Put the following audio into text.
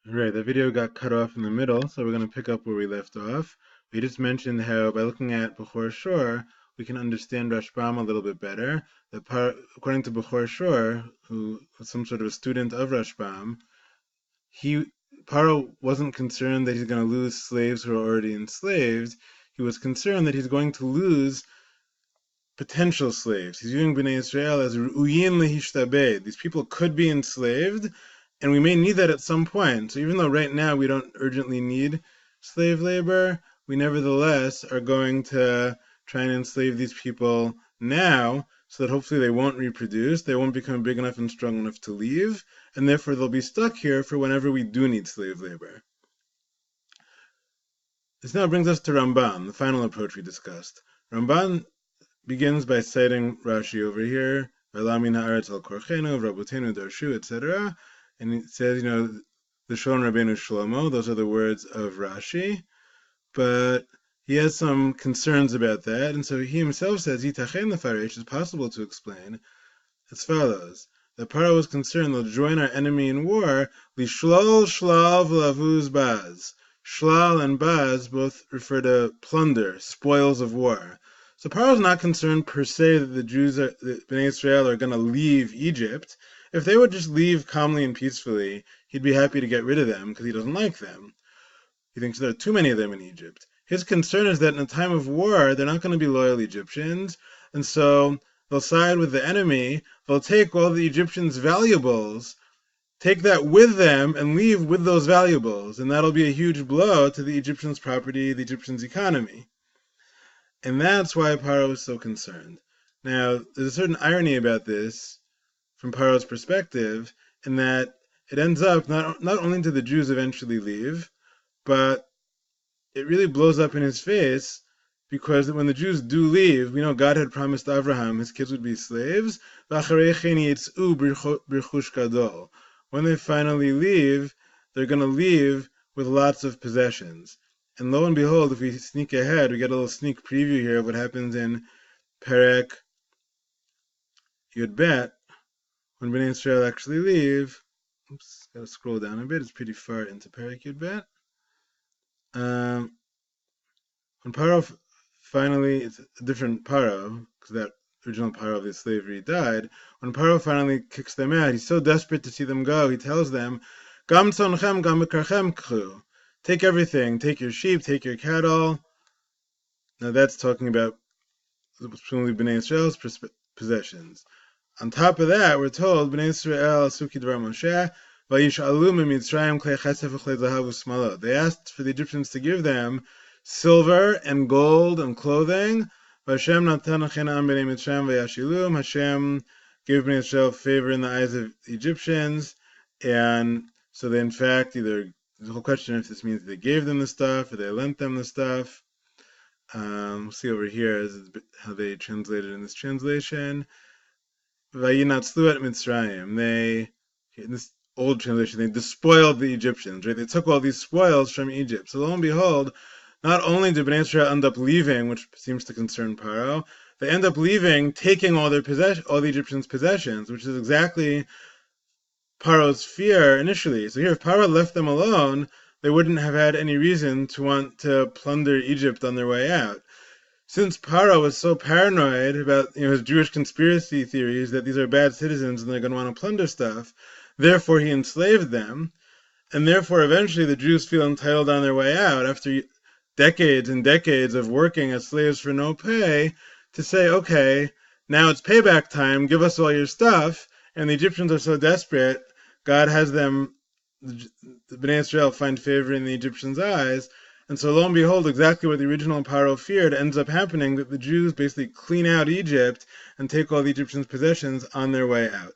Right, the video got cut off in the middle, so we're going to pick up where we left off. We just mentioned how by looking at Bechor Shor, we can understand Rashbam a little bit better. According to Bechor Shor, who was some sort of a student of Rashbam, he Paro wasn't concerned that he's going to lose slaves who are already enslaved. He was concerned that he's going to lose potential slaves. He's viewing Bnei Israel as ru'uyin lehishtabed. These people could be enslaved, and we may need that at some point. So even though right now we don't urgently need slave labor, we nevertheless are going to try and enslave these people now so that hopefully they won't reproduce, they won't become big enough and strong enough to leave, and therefore they'll be stuck here for whenever we do need slave labor. This now brings us to Ramban, the final approach we discussed. Ramban begins by citing Rashi over here, V'lamin ha'aretz al korchenu, Rabotenu darshu, etc. And it says, the Shon Rabbeinu Shlomo, those are the words of Rashi, but he has some concerns about that, and so he himself says, Yitachen lefaresh, is possible to explain as follows. That Paro was concerned they'll join our enemy in war, lishlol shlav lavuz baz. Shlal and baz both refer to plunder, spoils of war. So Paro is not concerned per se that the Bnei Israel are going to leave Egypt. If they would just leave calmly and peacefully, he'd be happy to get rid of them because he doesn't like them. He thinks there are too many of them in Egypt. His concern is that in a time of war, they're not going to be loyal Egyptians, and so they'll side with the enemy, they'll take all the Egyptians' valuables, take that with them, and leave with those valuables, and that'll be a huge blow to the Egyptians' property, the Egyptians' economy. And that's why Paro is so concerned. Now, there's a certain irony about this from Paro's perspective, in that it ends up not only do the Jews eventually leave, but it really blows up in his face, because when the Jews do leave, we know God had promised Abraham his kids would be slaves. When they finally leave, they're going to leave with lots of possessions. And lo and behold, if we sneak ahead, we get a little sneak preview here of what happens in Perek Yud Bet, when Bnei Israel actually leave. Oops, gotta scroll down a bit, it's pretty far into Perek Yud Bet. When Paro finally, it's a different Paro, because that original Paro of the slavery died. When Paro finally kicks them out, he's so desperate to see them go, he tells them, Gam tzonchem, gam bekarchem k'chu. Take everything, take your sheep, take your cattle. Now that's talking about presumably Bnei Israel's possessions. On top of that, we're told, Bnei Israel suki dvar Moshe, vayishalu mitzrayim klei chesef v'klei zahav u'smalot. They asked for the Egyptians to give them silver and gold and clothing. Hashem natan achenam b'nei Mitzrayim v'yashilum. Hashem gave Bnei Israel favor in the eyes of the Egyptians, and so they in fact either, there's a whole question if this means they gave them the stuff or they lent them the stuff. We'll see over here how they translated in this translation. Vayinatzlu et Mitzrayim. In this old translation, they despoiled the Egyptians, right? They took all these spoils from Egypt. So lo and behold, not only did Bnei Israel end up leaving, which seems to concern Paro, they end up leaving, taking all the Egyptians' possessions, which is exactly Paro's fear initially. So here, if Paro left them alone, they wouldn't have had any reason to want to plunder Egypt on their way out. Since Paro was so paranoid about his Jewish conspiracy theories that these are bad citizens and they're going to want to plunder stuff, therefore he enslaved them, and therefore eventually the Jews feel entitled on their way out after decades and decades of working as slaves for no pay, to say, okay, now it's payback time, give us all your stuff. And the Egyptians are so desperate, God has them, the Bnei Israel, find favor in the Egyptians' eyes. And so lo and behold, exactly what the original Paro feared ends up happening, that the Jews basically clean out Egypt and take all the Egyptians' possessions on their way out.